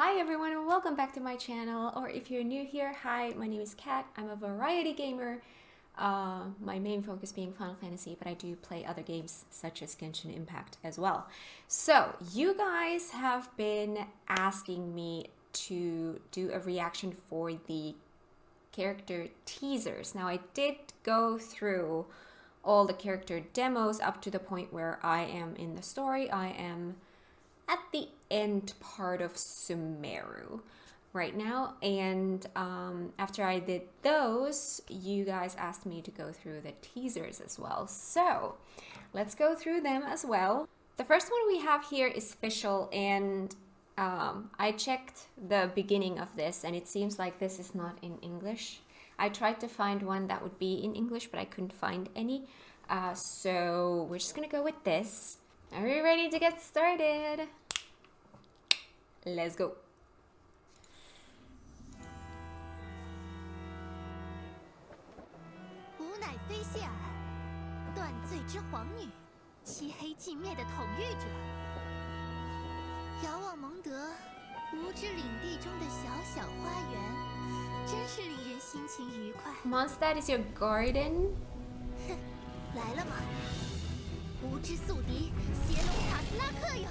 Hi everyone and welcome back to my channel, or if you're new here, hi, my name is Kat. I'm a variety gamer, my main focus being Final Fantasy, but I do play other games such as Genshin Impact as well. So you guys have been asking me to do a reaction for the character teasers. Now I did go through all the character demos up to the point where I am in the story. I am at the end part of Sumeru right now, and after I did those, you guys asked me to go through the teasers as well, so let's go through them as well. The first one we have here is Fischl, and I checked the beginning of this and it seems like this is not in English. I tried to find one that would be in English, but I couldn't find any, so we're just gonna go with this. Are we ready to get started? Let's go. 吾乃菲谢尔，断罪之皇女，漆黑尽灭的统御者。遥望蒙德，无知领地中的小小花园，真是令人心情愉快。Mondstadt is your garden? 哼，来了吗？无知宿敌，邪龙塔斯拉克哟！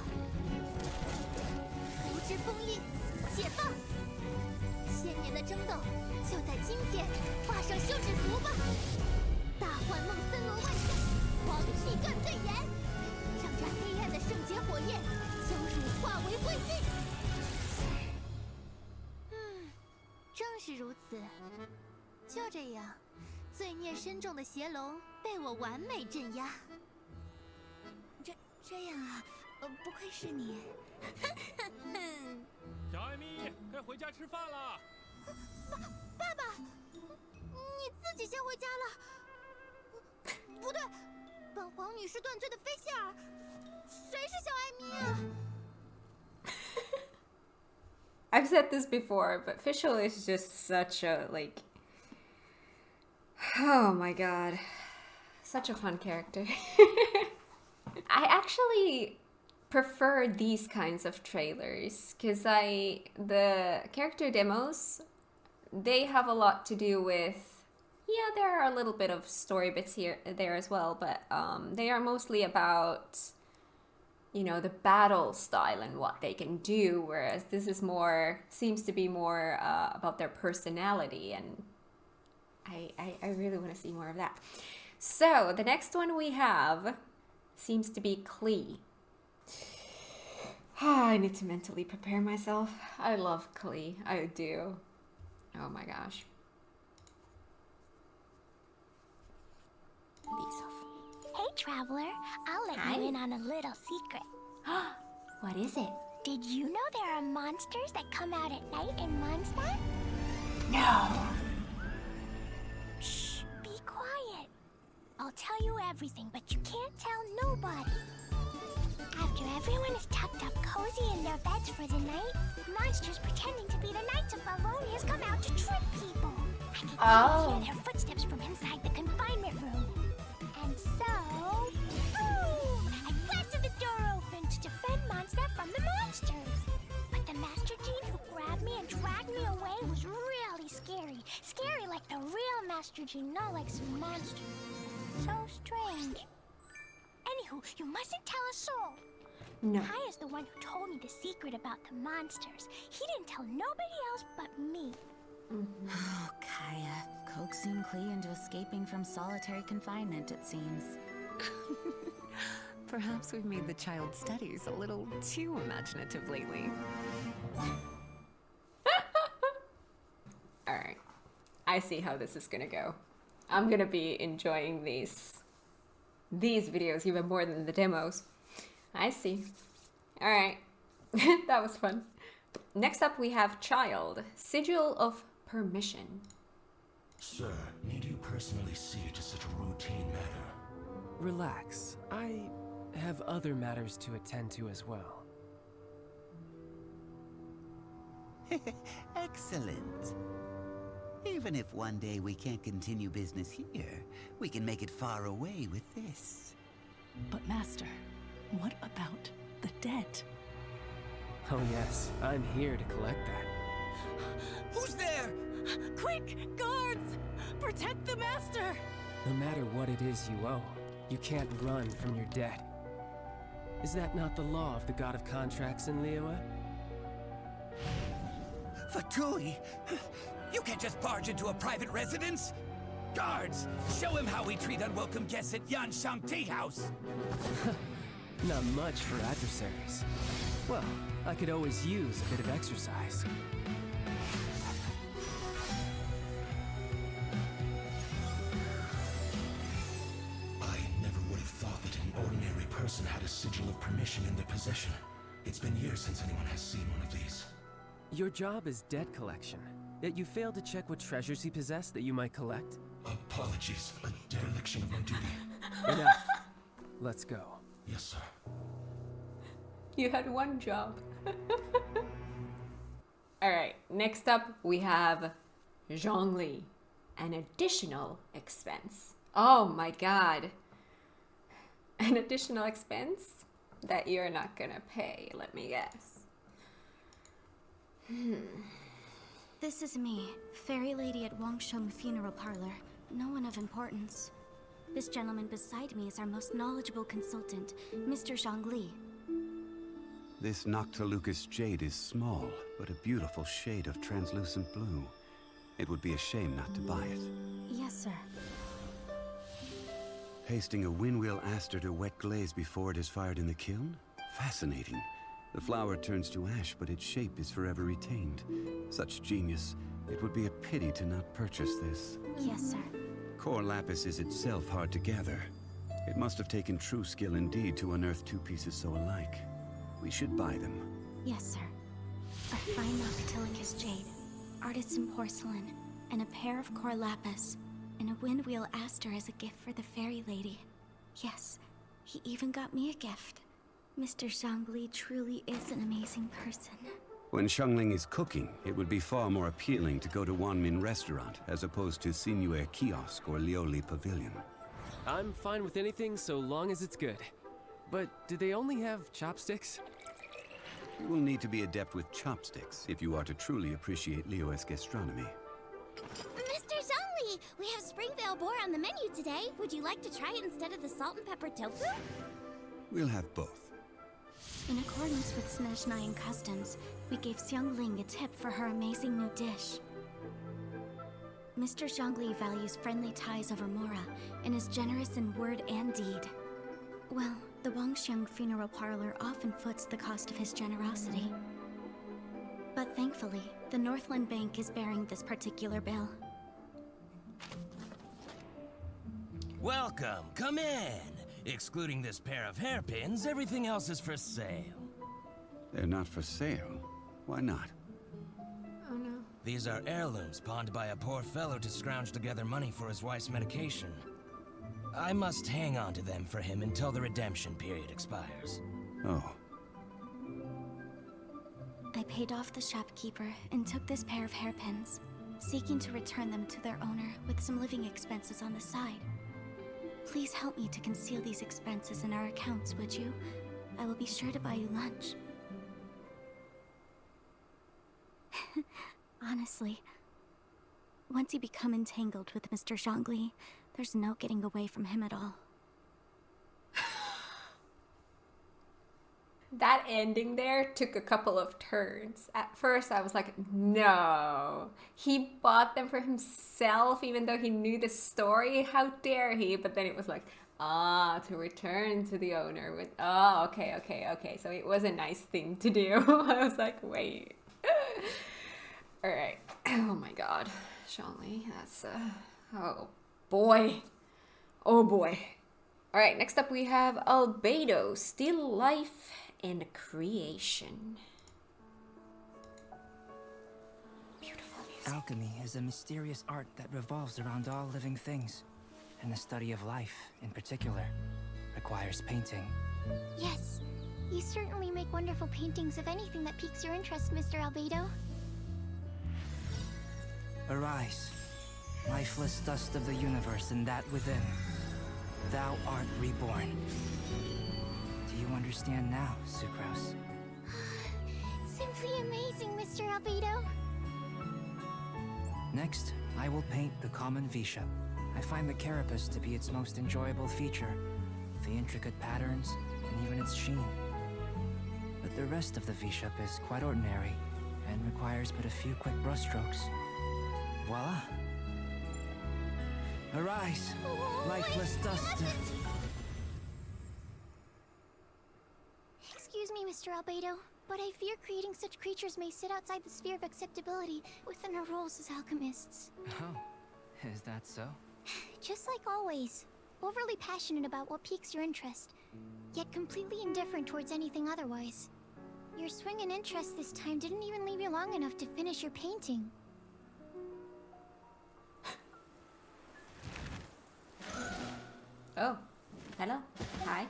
无知封印，解放！千年的争斗，就在今天画上休止符吧！大幻梦森罗万象，狂气干最严，让这黑暗的圣洁火焰将汝化为灰烬。正是如此。就这样，罪孽深重的邪龙被我完美镇压。这样啊，不愧是你。小艾米，该回家吃饭了。爸爸，你自己先回家了。不对，本皇女是断罪的菲谢尔，谁是小艾米啊？ I've said this before, but Fischl is just such a, like, oh my god, such a fun character. I actually prefer these kinds of trailers because the character demos, they have a lot to do with, yeah, there are a little bit of story bits there as well, but they are mostly about, you know, the battle style and what they can do, whereas this is more, seems to be more about their personality, and I really want to see more of that. So the next one we have seems to be Klee. I need to mentally prepare myself. I love Klee. I do. Oh my gosh. Hey, traveler. I'll let you in on a little secret. What is it? Did you know there are monsters that come out at night in Mondstadt? No. Shh, be quiet. I'll tell you everything, but you can't tell nobody. After everyone is tucked up cozy in their beds for the night, monsters pretending to be the Knights of Valonias come out to trick people. I can even hear their footsteps from inside the confinement room. And so, boom! I blasted the door open to defend Mondstadt from the monsters. But the Master Gene who grabbed me and dragged me away was really scary. Scary like the real Master Gene, not like some monster. So strange. Anywho, you mustn't tell a soul. No. Kaya's the one who told me the secret about the monsters. He didn't tell nobody else but me. Oh, Kaya, coaxing Klee into escaping from solitary confinement, it seems. Perhaps we've made the child's studies a little too imaginative lately. Alright. I see how this is gonna go. I'm gonna be enjoying these videos even more than the demos. I see. Alright. That was fun. Next up we have Child, Sigil of Permission. Sir, need you personally see to such a routine matter? Relax. I have other matters to attend to as well. Excellent. Even if one day we can't continue business here, we can make it far away with this. But Master, what about the dead? Oh yes, I'm here to collect that. Who's there? Quick, guards! Protect the master! No matter what it is you owe, you can't run from your debt. Is that not the law of the god of contracts in Liyue? Fatui? You can't just barge into a private residence! Guards, show him how we treat unwelcome guests at Yanshang Tea House! Not much for adversaries. Well, I could always use a bit of exercise. I never would have thought that an ordinary person had a sigil of permission in their possession. It's been years since anyone has seen one of these. Your job is debt collection, yet you failed to check what treasures he possessed that you might collect? Apologies, a dereliction of my duty. Enough. Let's go. Yes, sir. You had one job. Alright, next up we have Zhongli, an additional expense. Oh my god. An additional expense that you're not gonna pay, let me guess. This is me, fairy lady at Wangsheng Funeral Parlor. No one of importance. This gentleman beside me is our most knowledgeable consultant, Mr. Zhongli. This Noctilucous jade is small, but a beautiful shade of translucent blue. It would be a shame not to buy it. Yes, sir. Pasting a windwheel aster to wet glaze before it is fired in the kiln? Fascinating. The flower turns to ash, but its shape is forever retained. Such genius. It would be a pity to not purchase this. Yes, sir. Core lapis is itself hard to gather. It must have taken true skill indeed to unearth two pieces so alike. We should buy them. Yes, sir. A fine Noctilucous jade, artisan porcelain, and a pair of core lapis, and a windwheel aster as a gift for the fairy lady. Yes, he even got me a gift. Mr. Zhongli truly is an amazing person. When Xiangling is cooking, it would be far more appealing to go to Wanmin Restaurant as opposed to Sinuer Kiosk or Lioli Pavilion. I'm fine with anything so long as it's good. But do they only have chopsticks? You will need to be adept with chopsticks if you are to truly appreciate Liyue's gastronomy. Mr. Zhongli, we have Springvale boar on the menu today. Would you like to try it instead of the salt and pepper tofu? We'll have both. In accordance with Snezhnayan customs, we gave Xiangling a tip for her amazing new dish. Mr. Zhongli values friendly ties over Mora and is generous in word and deed. Well, the Wangsheng Funeral Parlor often foots the cost of his generosity. But thankfully, the Northland Bank is bearing this particular bill. Welcome, come in. Excluding this pair of hairpins, everything else is for sale. They're not for sale. Why not? Oh no. These are heirlooms pawned by a poor fellow to scrounge together money for his wife's medication. I must hang on to them for him until the redemption period expires. Oh. I paid off the shopkeeper and took this pair of hairpins, seeking to return them to their owner with some living expenses on the side. Please help me to conceal these expenses in our accounts, would you? I will be sure to buy you lunch. Honestly, once you become entangled with Mr. Zhongli, there's no getting away from him at all. That ending there took a couple of turns. At first I was like, no. He bought them for himself even though he knew the story. How dare he? But then it was like, to return to the owner with, okay. So it was a nice thing to do. I was like, wait. Alright. Oh my god. Zhongli, that's, oh boy. Oh boy. Alright, next up we have Albedo, Still Life and Creation. Beautiful music. Alchemy is a mysterious art that revolves around all living things, and the study of life, in particular, requires painting. Yes, you certainly make wonderful paintings of anything that piques your interest, Mr. Albedo. Arise, lifeless dust of the universe and that within. Thou art reborn. Do you understand now, Sucrose? simply amazing, Mr. Albedo. Next, I will paint the common Visha. I find the carapace to be its most enjoyable feature, the intricate patterns and even its sheen. But the rest of the Visha is quite ordinary and requires but a few quick brushstrokes. Voila! Arise, lifeless dust. Excuse me, Mr. Albedo, but I fear creating such creatures may sit outside the sphere of acceptability within our roles as alchemists. Oh, is that so? Just like always, overly passionate about what piques your interest, yet completely indifferent towards anything otherwise. Your swing in interest this time didn't even leave you long enough to finish your painting. Oh, hello. Hi.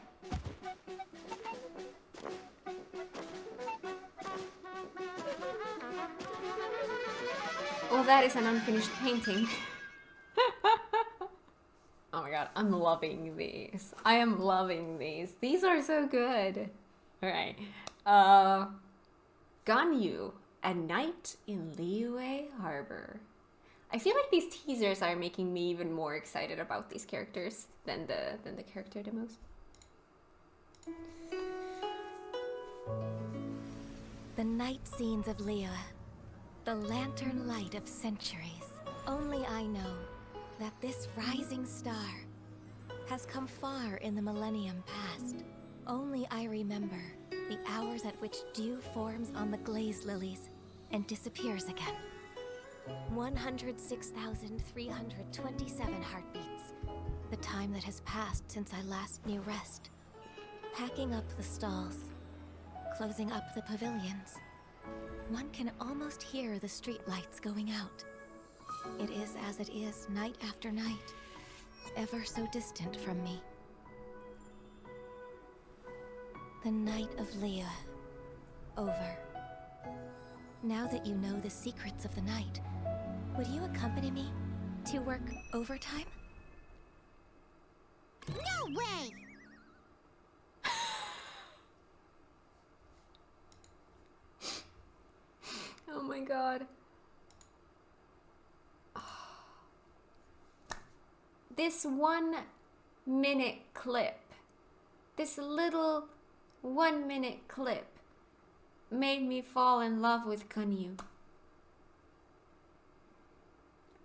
Well, that is an unfinished painting. Oh my god, I'm loving these. I am loving these. These are so good. Alright. Ganyu, a night in Liyue Harbor. I feel like these teasers are making me even more excited about these characters than the character demos. The night scenes of Liyue, the lantern light of centuries. Only I know that this rising star has come far in the millennium past. Only I remember the hours at which dew forms on the glaze lilies and disappears again. 106,327 heartbeats. The time that has passed since I last knew rest. Packing up the stalls, closing up the pavilions. One can almost hear the street lights going out. It is as it is night after night, ever so distant from me. The night of Liyue, over. Now that you know the secrets of the night, would you accompany me to work overtime? No way! Oh my god. This 1 minute clip, this little 1 minute clip made me fall in love with Ganyu.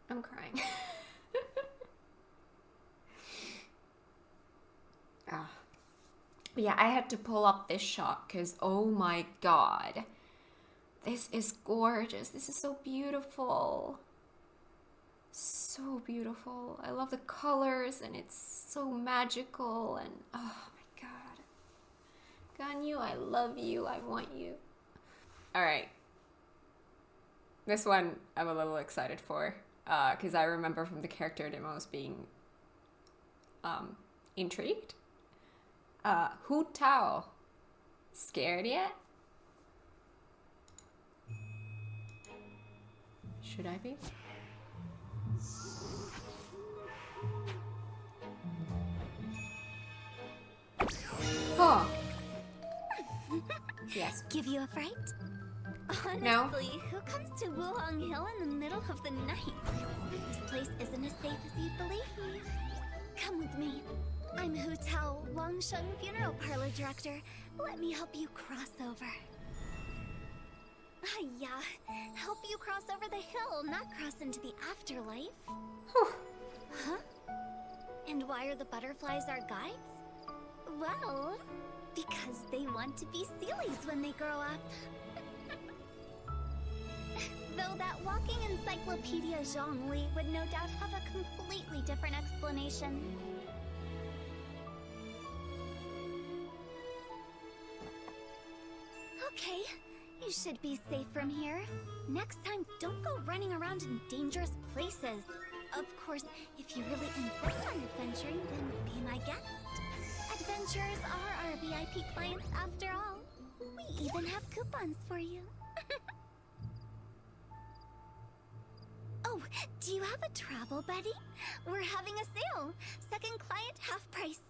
I'm crying. But yeah, I had to pull up this shot because oh my god. This is gorgeous. This is so beautiful. So beautiful. I love the colors and it's so magical and oh my god. Ganyu, I love you. I want you. Alright. This one I'm a little excited for because I remember from the character demos being intrigued. Hu Tao. Scared yet? Should I be? Oh. Yes. Give you a fright? Honestly, No. who comes to Wuhong Hill in the middle of the night? This place isn't as safe as you'd believe. Come with me. I'm Hu Tao, Wangsheng Funeral Parlor Director. Let me help you cross over. Yeah, help you cross over the hill, not cross into the afterlife. Huh? And why are the butterflies our guides? Well, because they want to be Sealies when they grow up. Though that walking encyclopedia Zhongli would no doubt have a completely different explanation. Okay, you should be safe from here. Next time, don't go running around in dangerous places. Of course, if you really insist on adventuring, then be my guest. Adventurers are our VIP clients after all. We even have coupons for you. Oh, do you have a travel buddy? We're having a sale. Second client, half price.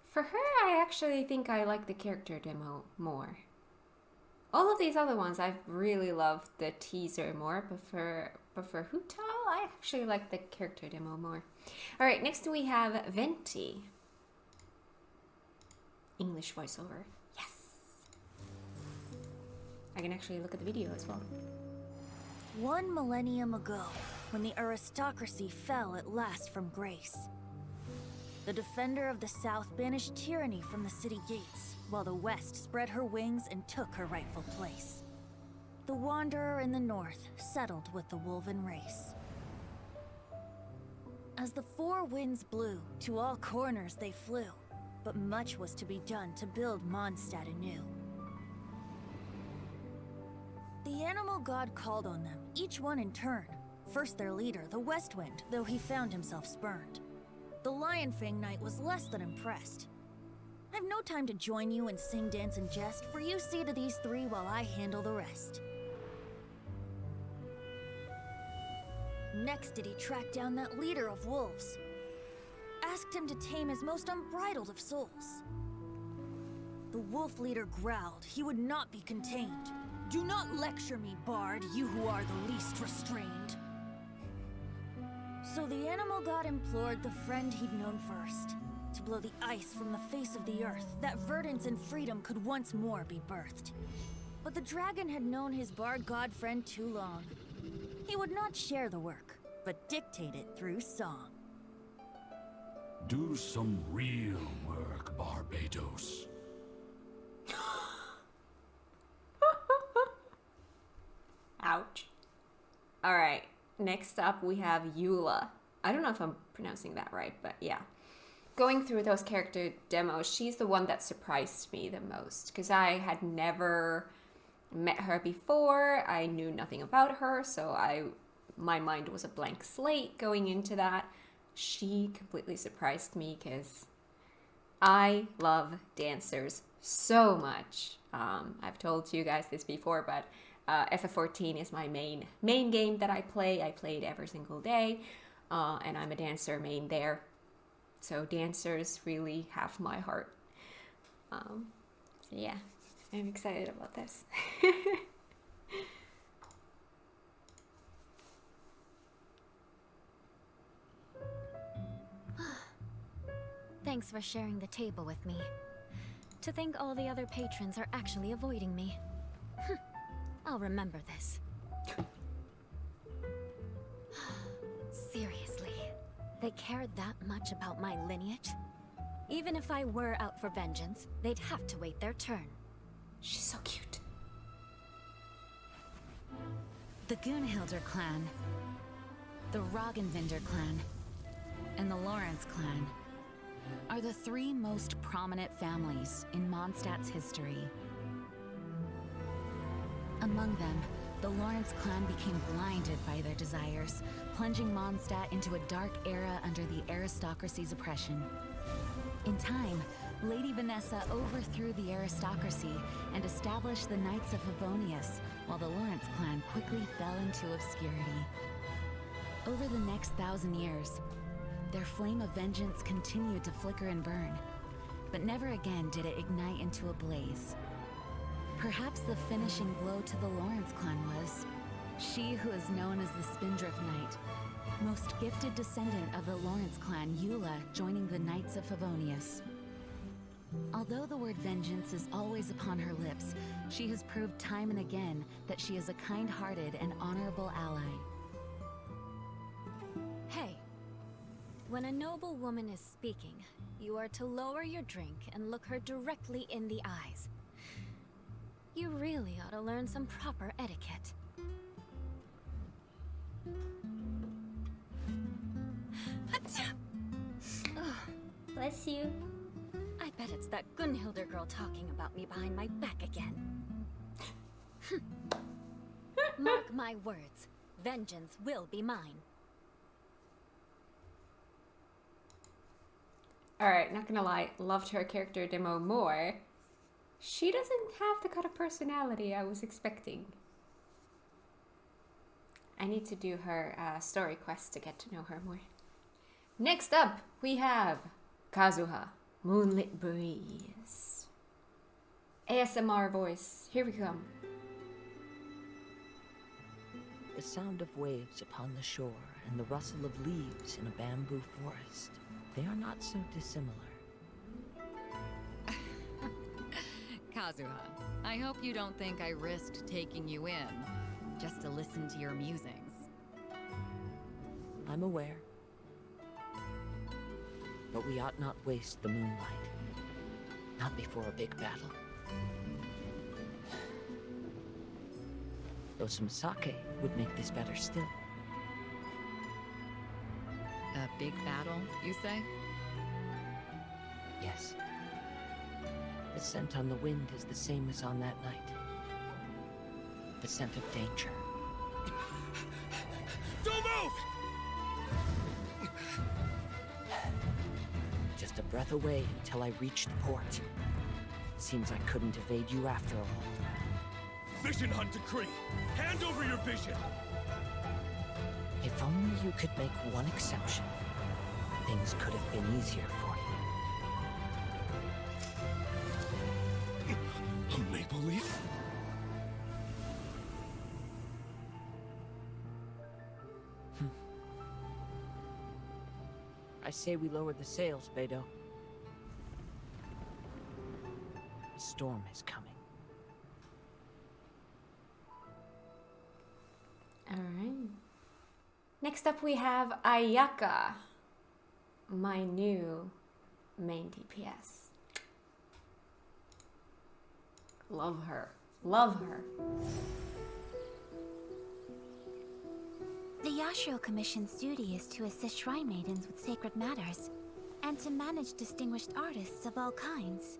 For her, I actually think I like the character demo more. All of these other ones, I've really loved the teaser more, but for Hu Tao, I actually like the character demo more. All right, next we have Venti. English voiceover. Yes. I can actually look at the video as well. 1 millennium ago, when the aristocracy fell at last from grace, the defender of the South banished tyranny from the city gates, while the West spread her wings and took her rightful place. The wanderer in the North settled with the Wolven race. As the 4 winds blew, to all corners they flew, but much was to be done to build Mondstadt anew. The animal god called on them, each one in turn. First their leader, the West Wind, though he found himself spurned. The Lionfang Knight was less than impressed. I've no time to join you and sing, dance, and jest, for you see to these 3 while I handle the rest. Next did he track down that leader of wolves. Asked him to tame his most unbridled of souls. The wolf leader growled he would not be contained. Do not lecture me, bard, you who are the least restrained. So the animal god implored the friend he'd known first to blow the ice from the face of the earth, that verdance and freedom could once more be birthed. But the dragon had known his bard god friend too long. He would not share the work, but dictate it through song. Do some real work, Barbados. Ouch. Alright, next up we have Eula. I don't know if I'm pronouncing that right, but yeah. Going through those character demos, she's the one that surprised me the most, because I had never met her before. I knew nothing about her, so my mind was a blank slate going into that. She completely surprised me because I love dancers so much. I've told you guys this before, but FF14 is my main game that I play. I play it every single day, and I'm a dancer main there. So dancers really have my heart. So yeah, I'm excited about this. Thanks for sharing the table with me. To think all the other patrons are actually avoiding me. I'll remember this. Seriously, they cared that much about my lineage? Even if I were out for vengeance, they'd have to wait their turn. She's so cute. The Gunhilder clan, the Roggenvinder clan, and the Lawrence clan are the 3 most prominent families in Mondstadt's history. Among them, the Lawrence clan became blinded by their desires, plunging Mondstadt into a dark era under the aristocracy's oppression. In time, Lady Vanessa overthrew the aristocracy and established the Knights of Favonius, while the Lawrence clan quickly fell into obscurity. Over the next 1,000 years, their flame of vengeance continued to flicker and burn, but never again did it ignite into a blaze. Perhaps the finishing blow to the Lawrence clan was she who is known as the Spindrift Knight, most gifted descendant of the Lawrence clan, Eula, joining the Knights of Favonius. Although the word vengeance is always upon her lips, she has proved time and again that she is a kind-hearted and honorable ally. Hey, when a noble woman is speaking, you are to lower your drink and look her directly in the eyes. You really ought to learn some proper etiquette. Bless you. I bet it's that Gunhilder girl talking about me behind my back again. Mark my words, vengeance will be mine. Alright, not gonna lie, loved her character demo more. She doesn't have the kind of personality I was expecting. I need to do her story quest to get to know her more. Next up, we have Kazuha, Moonlit Breeze. ASMR voice, here we come. The sound of waves upon the shore and the rustle of leaves in a bamboo forest. They are not so dissimilar. Kazuha, I hope you don't think I risked taking you in just to listen to your musings. I'm aware. But we ought not waste the moonlight. Not before a big battle. Though some sake would make this better still. A big battle, you say? Yes. The scent on the wind is the same as on that night. The scent of danger. Don't move! Just a breath away until I reach the port. It seems I couldn't evade you after all. Vision Hunt decree! Hand over your vision! If only you could make one exception, things could have been easier for you. A maple leaf? I say we lower the sails, Beidou. A storm is coming. Alright. Next up we have Ayaka, my new main DPS. Love her. Love her. The Yashiro Commission's duty is to assist shrine maidens with sacred matters, and to manage distinguished artists of all kinds.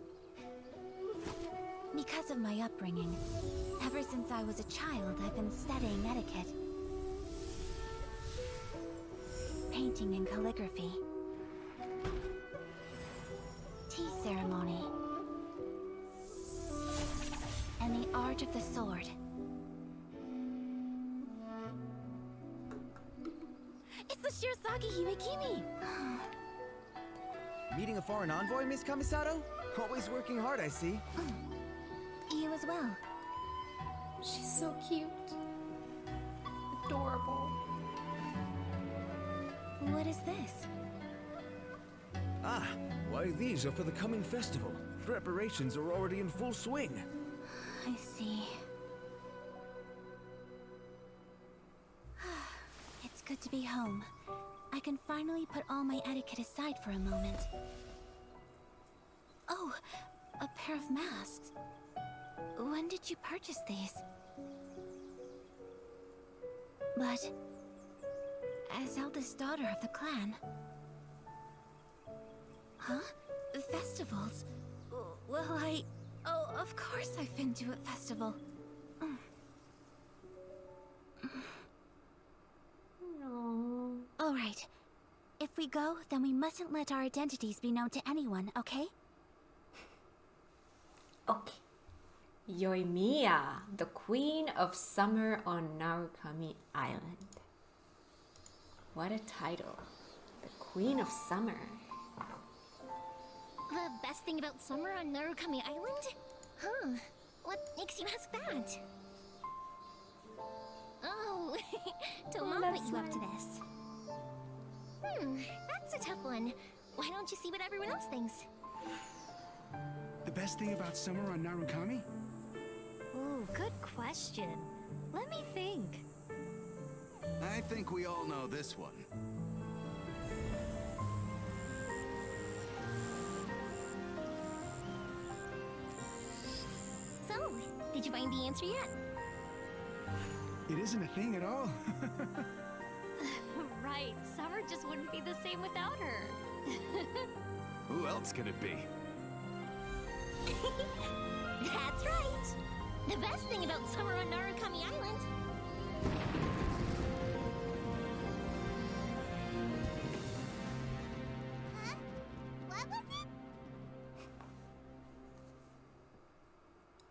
Because of my upbringing, ever since I was a child, I've been studying etiquette. Painting and calligraphy. Tea ceremony. And the art of the sword. It's the Shirazaki Himekimi! Meeting a foreign envoy, Miss Kamisato? Always working hard, I see. You as well. She's so cute. Adorable. What is this? Ah, why these are for the coming festival. Preparations are already in full swing. I see. It's good to be home. I can finally put all my etiquette aside for a moment. Oh, a pair of masks. When did you purchase these? But as eldest daughter of the clan. Huh? Festivals? Well, oh, of course I've been to a festival. No. All right. If we go, then we mustn't let our identities be known to anyone, okay? Okay. Yoimiya, the Queen of Summer on Narukami Island. What a title. The Queen of Summer. The best thing about summer on Narukami Island? Huh. What makes you ask that? Oh, don't Mom put you up to this. That's a tough one. Why don't you see what everyone else thinks? The best thing about summer on Narukami? Ooh, good question. Let me think. I think we all know this one. So, did you find the answer yet? It isn't a thing at all. Right, summer just wouldn't be the same without her. Who else could it be? That's right. The best thing about summer on Narukami Island. Huh? What was it?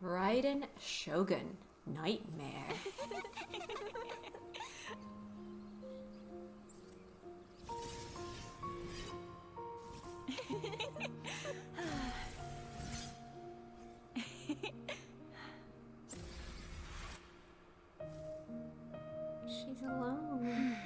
Raiden Shogun, Nightmare. She's alone.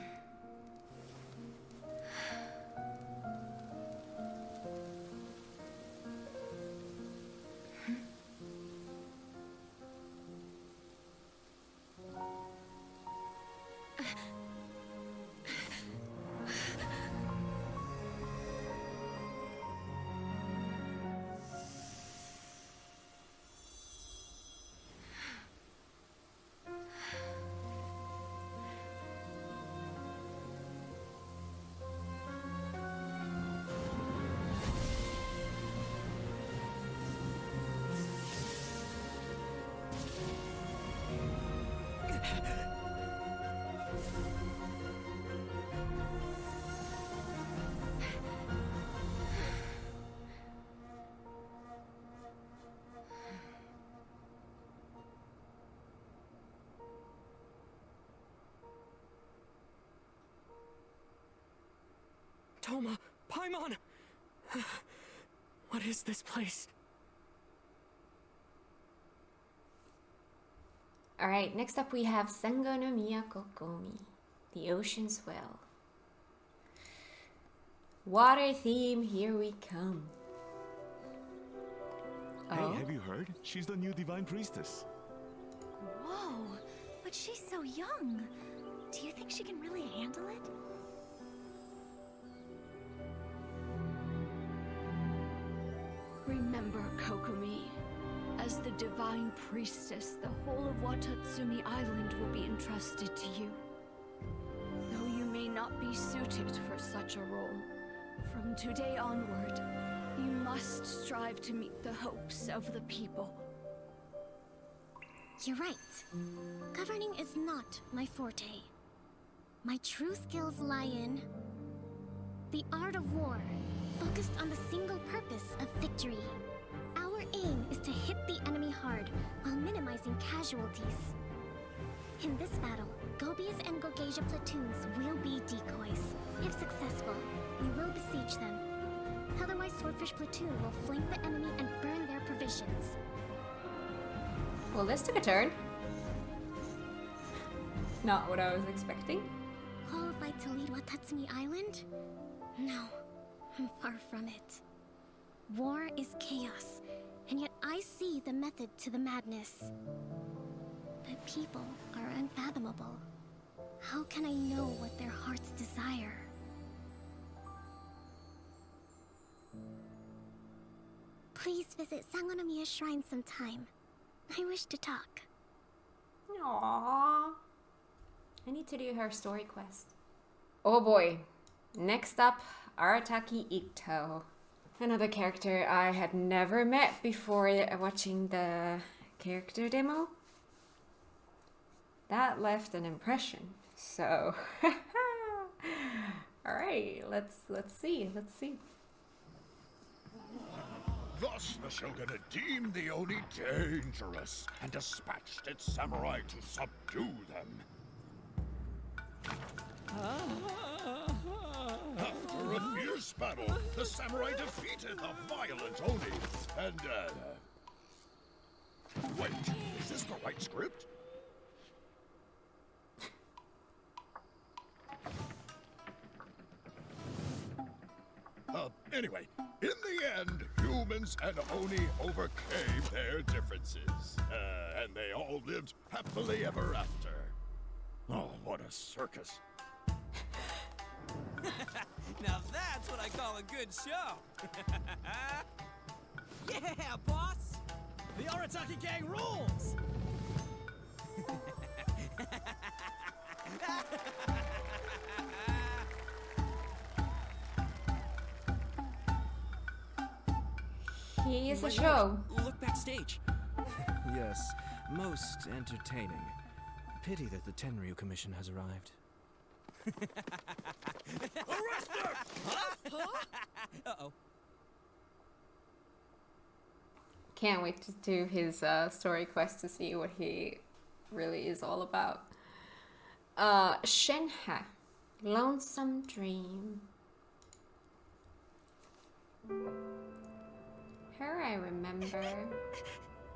Toma! Paimon! What is this place? Alright, next up we have Sango no Miyakokomi, the Ocean's Well. Water theme, here we come. Hey, have you heard? She's the new Divine Priestess. Whoa, but she's so young. Do you think she can really handle it? Remember, Kokomi, as the Divine Priestess, the whole of Watatsumi Island will be entrusted to you. Though you may not be suited for such a role, from today onward, you must strive to meet the hopes of the people. You're right. Governing is not my forte. My true skills lie in the art of war, focused on the single purpose of victory. Our aim is to hit the enemy hard while minimizing casualties. In this battle, Gobius and Gogeisha platoons will be decoys. If successful, we will besiege them. Otherwise, Swordfish platoon will flank the enemy and burn their provisions. Well, this took a turn. Not what I was expecting. Qualified to lead Watatsumi Island? No, I'm far from it. War is chaos, and yet I see the method to the madness. But people are unfathomable. How can I know what their hearts desire? Please visit Sangonomiya Shrine sometime. I wish to talk. Aww. I need to do her story quest. Oh boy. Next up, Arataki Ito. Another character I had never met before watching the character demo. That left an impression. So, alright, let's see. Thus the Shogun deemed the Oni dangerous and dispatched its samurai to subdue them. After a fierce battle, the samurai defeated the violent Oni and, wait, is this the right script? Anyway, in the end, humans and Oni overcame their differences. And they all lived happily ever after. Oh, what a circus. Now that's what I call a good show. Yeah, boss! The Arataki gang rules! He is a show. Look backstage. Yes, most entertaining. Pity that the Tenryu Commission has arrived. Arrest them! Huh? Uh-oh. Can't wait to do his story quest to see what he really is all about. Shenhe, Lonesome Dream. Her I remember.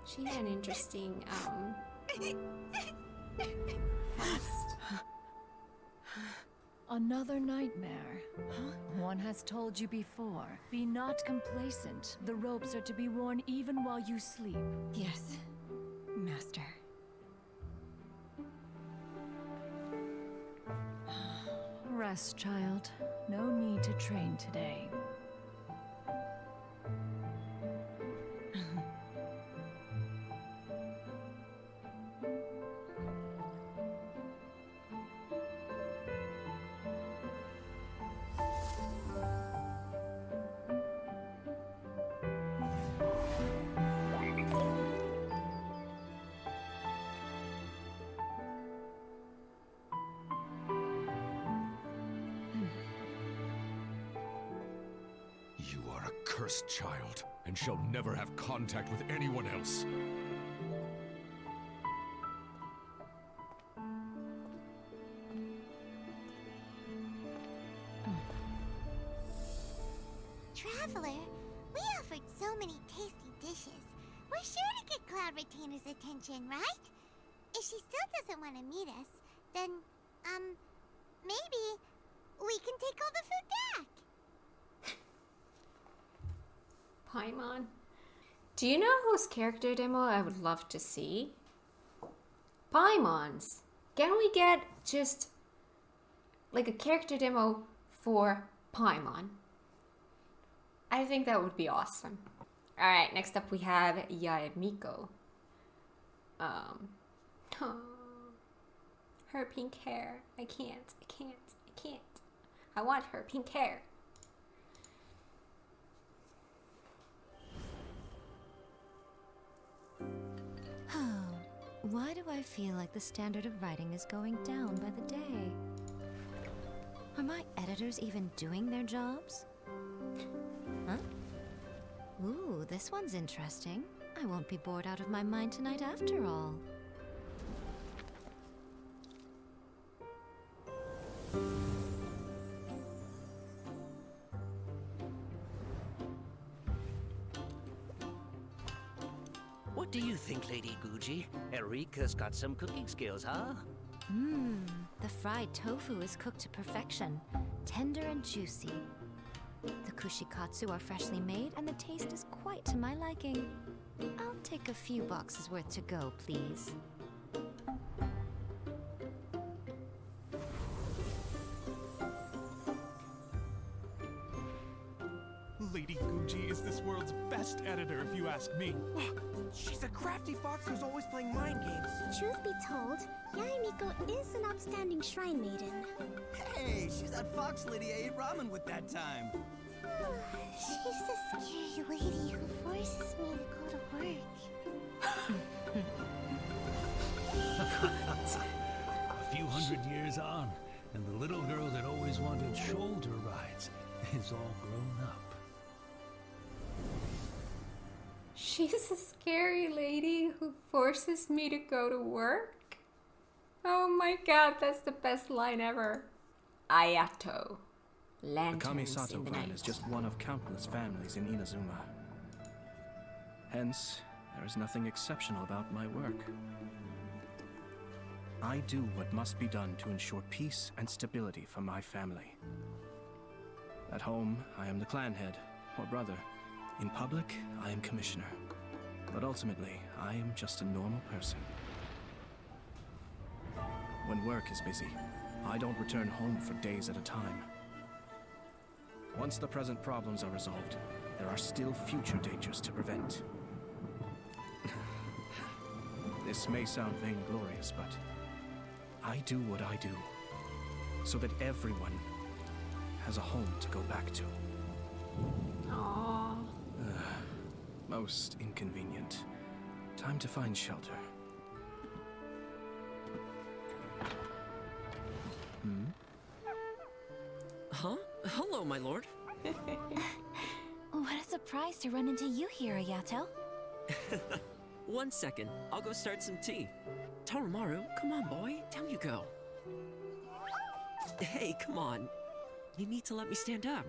She had an interesting past. Another nightmare. One has told you before. Be not complacent. The ropes are to be worn even while you sleep. Yes, Master. Rest, child. No need to train today. You are a cursed child, and shall never have contact with anyone else. Traveler, we offered so many tasty dishes. We're sure to get Cloud Retainer's attention, right? If she still doesn't want to meet us, then, maybe we can take all the food back. Paimon. Do you know whose character demo I would love to see? Paimon's. Can we get just like a character demo for Paimon? I think that would be awesome. Alright, next up we have Yaemiko. Her pink hair. I can't. I want her pink hair. Why do I feel like the standard of writing is going down by the day? Are my editors even doing their jobs? Huh? Ooh, this one's interesting. I won't be bored out of my mind tonight after all. What do you think, Lady Guji? Erika's got some cooking skills, huh? The fried tofu is cooked to perfection, tender and juicy. The kushikatsu are freshly made, and the taste is quite to my liking. I'll take a few boxes worth to go, please. Lady Guji is this world's best editor, if you ask me. She's a crafty fox who's always playing mind games. Truth be told, Yaemiko is an outstanding shrine maiden. Hey, she's that fox lady I ate ramen with that time. She's the scary lady who forces me to go to work. A few hundred years on, and the little girl that always wanted shoulder rides is all grown up. She's a scary lady who forces me to go to work? Oh my god, that's the best line ever. Ayato. The Lanterns Kamisato in the clan night. is just one of countless families in Inazuma. Hence, there is nothing exceptional about my work. I do what must be done to ensure peace and stability for my family. At home, I am the clan head, or brother. In public, I am commissioner. But ultimately, I am just a normal person. When work is busy, I don't return home for days at a time. Once the present problems are resolved, there are still future dangers to prevent. This may sound vainglorious, but I do what I do so that everyone has a home to go back to. Aww. Most inconvenient. Time to find shelter. Huh? Hello, my lord. What a surprise to run into you here, Ayato. 1 second. I'll go start some tea. Tarumaru, come on, boy. Down you go. Hey, come on. You need to let me stand up.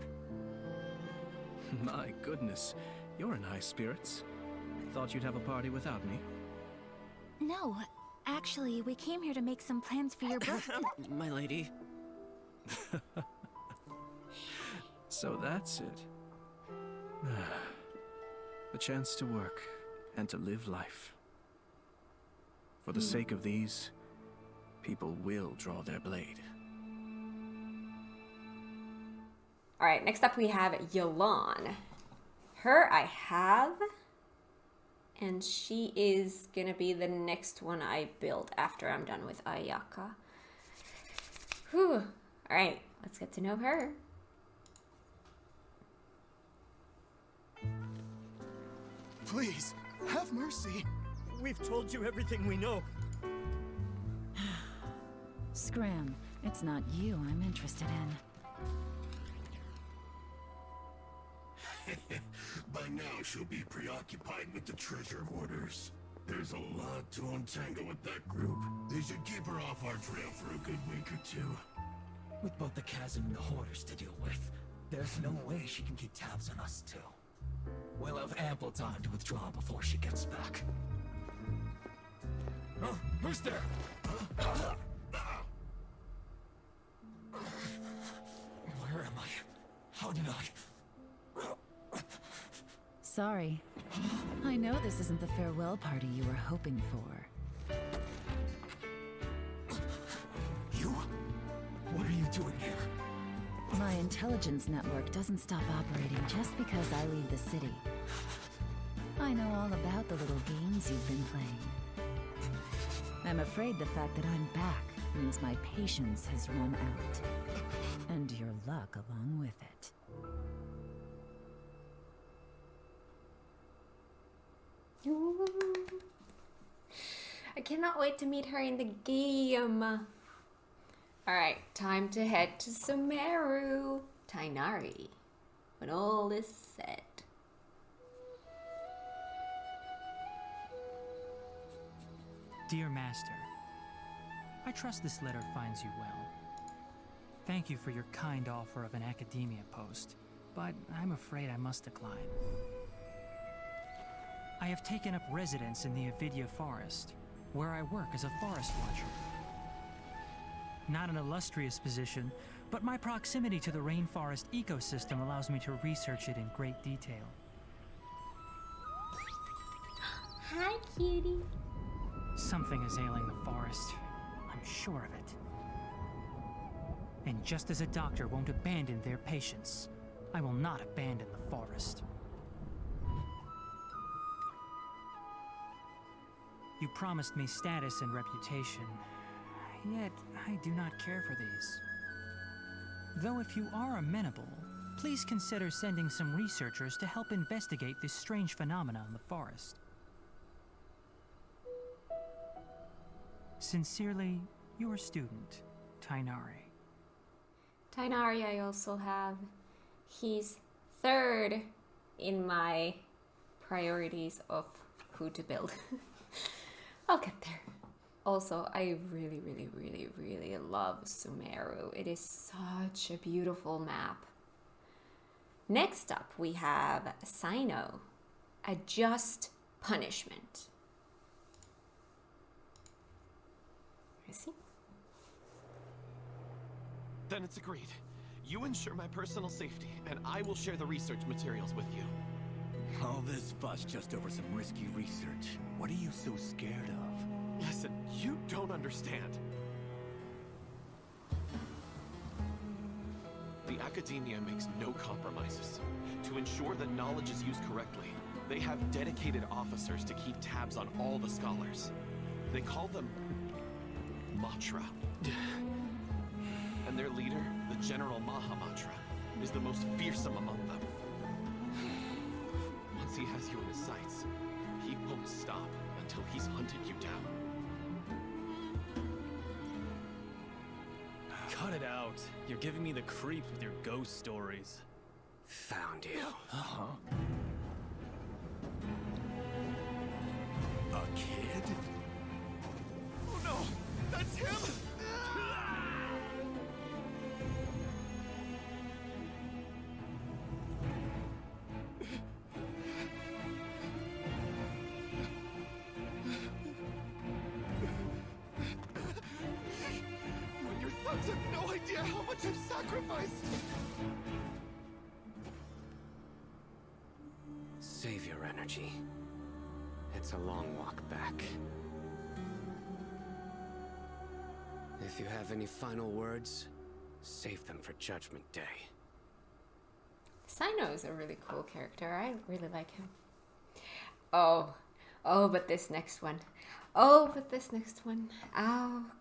My goodness, you're in high spirits. Thought you'd have a party without me. No, actually, we came here to make some plans for your birthday. My lady. So that's it. The chance to work and to live life. For the sake of these, people will draw their blade. Alright, next up we have Yelan. Her I have, and she is gonna be the next one I build after I'm done with Ayaka. Whew. Alright, let's get to know her. Please, have mercy. We've told you everything we know. Scram, it's not you I'm interested in. By now, she'll be preoccupied with the treasure hoarders. There's a lot to untangle with that group. They should keep her off our trail for a good week or two. With both the chasm and the hoarders to deal with, there's no way she can keep tabs on us too. We'll have ample time to withdraw before she gets back. Oh, who's there? Where am I? How did I... Sorry. I know this isn't the farewell party you were hoping for. You? What are you doing here? My intelligence network doesn't stop operating just because I leave the city. I know all about the little games you've been playing. I'm afraid the fact that I'm back means my patience has run out. And your luck along with it. Ooh. I cannot wait to meet her in the game. Alright, time to head to Sumeru, Tighnari, when all is said. Dear Master, I trust this letter finds you well. Thank you for your kind offer of an academia post, but I'm afraid I must decline. I have taken up residence in the Avidya Forest, where I work as a forest watcher. Not an illustrious position, but my proximity to the rainforest ecosystem allows me to research it in great detail. Hi, cutie. Something is ailing the forest. I'm sure of it. And just as a doctor won't abandon their patients, I will not abandon the forest. You promised me status and reputation, yet I do not care for these. Though if you are amenable, please consider sending some researchers to help investigate this strange phenomena in the forest. Sincerely, your student, Tighnari. Tighnari I also have. He's third in my priorities of who to build. I'll get there. Also, I really, really, really, really love Sumeru. It is such a beautiful map. Next up, we have Sino, a just punishment. Is he? Then it's agreed. You ensure my personal safety, and I will share the research materials with you. All this fuss just over some risky research. What are you so scared of? Listen, you don't understand. The academia makes no compromises. To ensure that knowledge is used correctly, they have dedicated officers to keep tabs on all the scholars. They call them Matra. And their leader, the General Mahamatra, is the most fearsome among them. Once he has you in his sights, he won't stop until he's hunted you down. Cut it out. You're giving me the creeps with your ghost stories. Found you. Uh-huh. A kid? Oh no! That's him! When your thugs have no idea idea how much I've sacrificed. Save your energy. It's a long walk back. If you have any final words, save them for Judgment Day. Sino is a really cool character. I really like him. Oh, but this next one. Oh,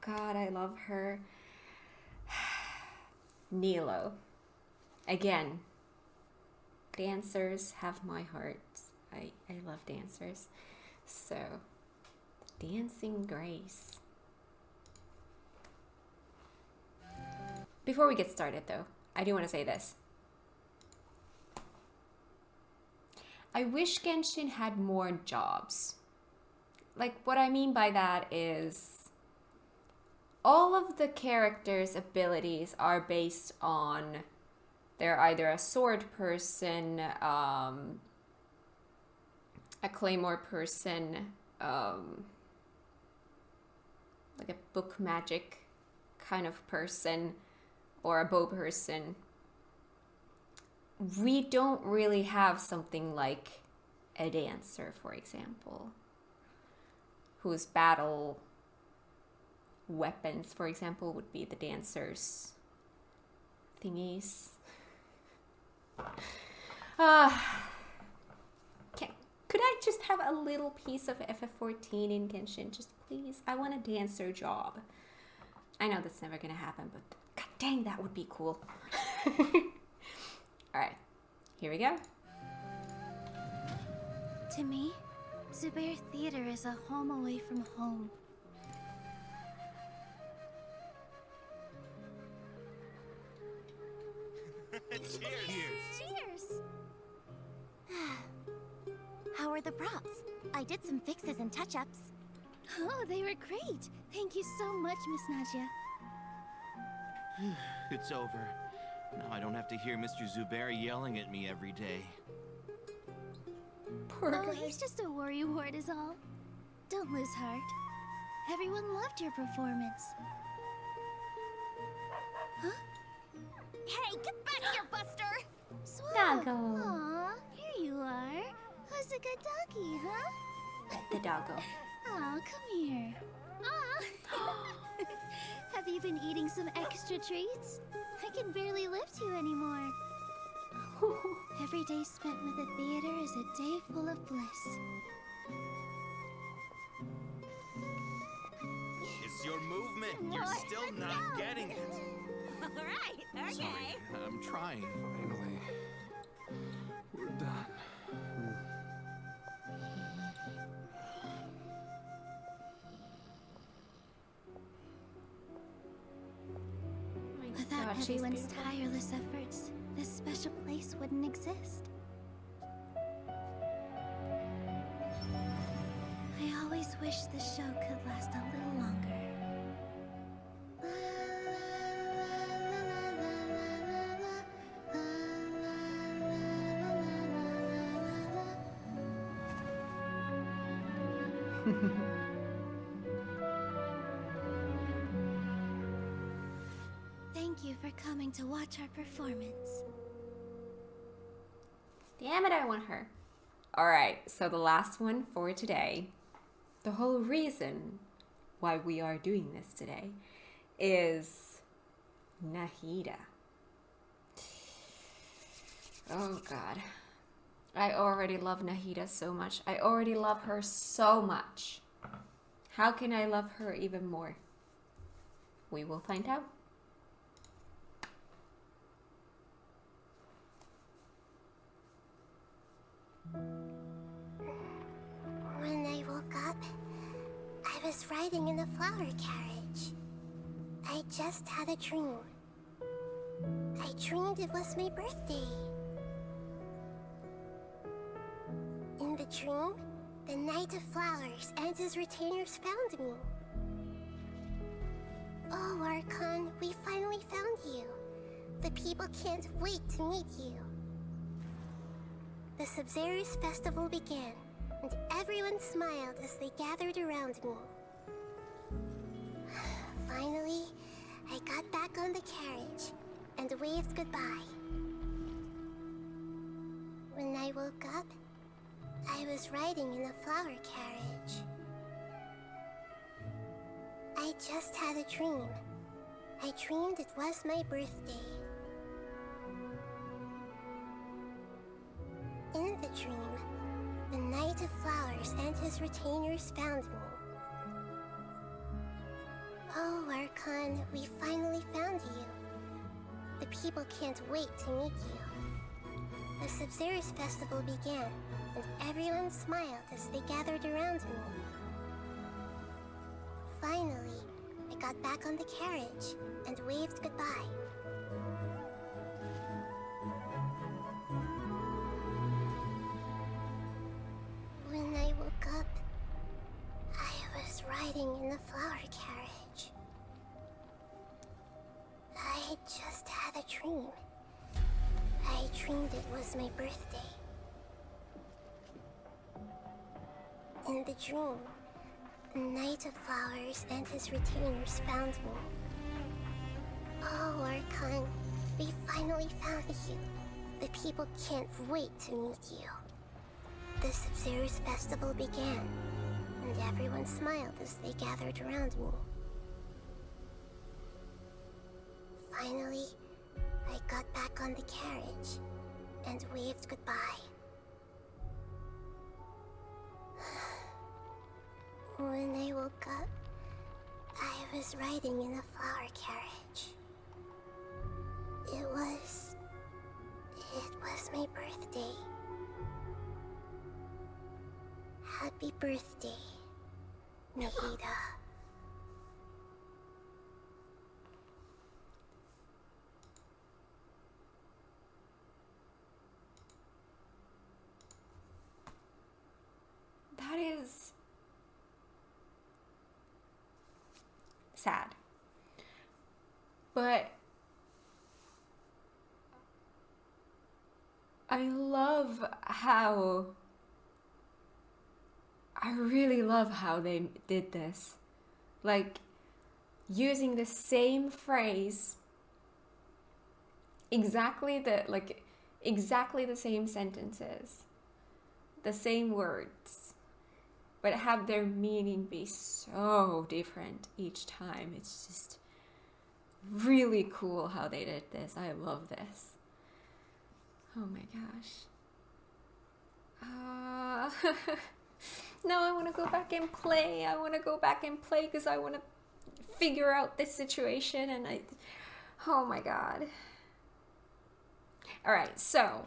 God, I love her. Nilo. Again, dancers have my heart. I love dancers. So, Dancing Grace. Before we get started though, I do want to say this. I wish Genshin had more jobs. Like, what I mean by that is all of the characters' abilities are based on they're either a sword person, a claymore person, like a book magic kind of person, or a bow person. We don't really have something like a dancer, for example, whose battle weapons, for example, would be the dancer's thingies. Could I just have a little piece of FF14 in Genshin? Just please. I want a dancer job. I know that's never gonna happen, but god dang, that would be cool. Alright, here we go. To me, Zubair Theater is a home away from home. Cheers! How are the props? I did some fixes and touch-ups. Oh, they were great. Thank you so much, Miss Nadia. It's over. Now I don't have to hear Mr. Zubair yelling at me every day. Oh, he's just a worrywart is all. Don't lose heart. Everyone loved your performance. Huh? Hey, get back here, Buster! Swag. Aw, here you are. Who's a good doggy, huh? The doggo. Aw, come here. Aw. Have you been eating some extra treats? I can barely lift you anymore. Every day spent with the theater is a day full of bliss. It's your movement. You're still not getting it. Alright, okay. Sorry, I'm trying. Finally, we're done. Without everyone's tireless efforts, this special place wouldn't exist. I always wish the show could last a little longer. Thank you for coming to watch our performance. Damn it, I want her. Alright, so the last one for today. The whole reason why we are doing this today is Nahida. Oh god. I already love Nahida so much. I already love her so much. How can I love her even more? We will find out. When I woke up, I was riding in a flower carriage. I just had a dream. I dreamed it was my birthday. In the dream, the Knight of Flowers and his retainers found me. Oh, Archon, we finally found you. The people can't wait to meet you. The Sabzerus festival began, and everyone smiled as they gathered around me. Finally, I got back on the carriage waved goodbye. When I woke up, I was riding in a flower carriage. I just had a dream. I dreamed it was my birthday. In the dream, the Knight of Flowers and his retainers found me. Oh, Archon, we finally found you. The people can't wait to meet you. The Sub-Zero's festival began, and everyone smiled as they gathered around me. Finally, I got back on the carriage and waved goodbye. When I woke up, I was riding in the flower carriage. I had just had a dream. I dreamed it was my birthday. In the dream, the Knight of Flowers and his retainers found me. Oh, Archon, we finally found you. The people can't wait to meet you. The Sub-Zero's festival began, and everyone smiled as they gathered around me. Finally, I got back on the carriage and waved goodbye. When I woke up, I was riding in a flower carriage. It was my birthday. Happy birthday, Nahida. That is sad. But I really love how they did this. Like, using the same phrase, exactly the same sentences, the same words, but have their meaning be so different each time. It's just really cool how they did this. I love this. Oh my gosh. Now I want to go back and play. I want to go back and play because I want to figure out this situation, and oh my god. Alright, so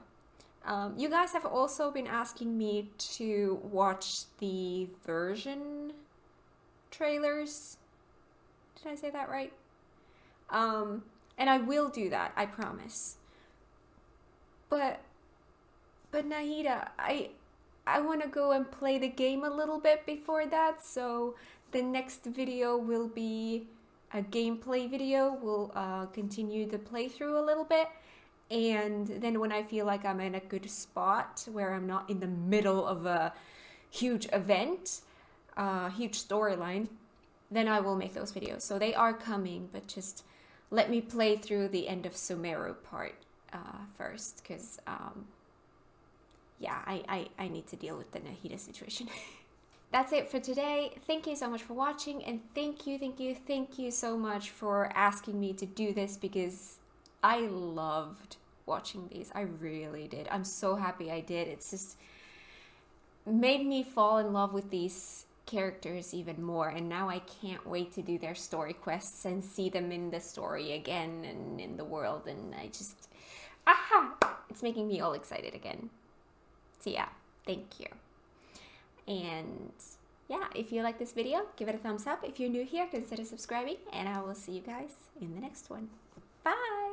you guys have also been asking me to watch the version trailers. Did I say that right? And I will do that, I promise. But Nahida, I want to go and play the game a little bit before that, so the next video will be a gameplay video. We'll continue the playthrough a little bit, and then when I feel like I'm in a good spot where I'm not in the middle of a huge event, huge storyline, then I will make those videos. So they are coming, but just let me play through the end of Sumeru part first, because yeah, I need to deal with the Nahida situation. That's it for today. Thank you so much for watching, and thank you so much for asking me to do this, because I loved watching these. I really did. I'm so happy I did. It's just made me fall in love with these characters even more, and now I can't wait to do their story quests and see them in the story again and in the world, and I just it's making me all excited again. So yeah, thank you. And yeah, if you like this video, give it a thumbs up. If you're new here, consider subscribing, and I will see you guys in the next one. Bye!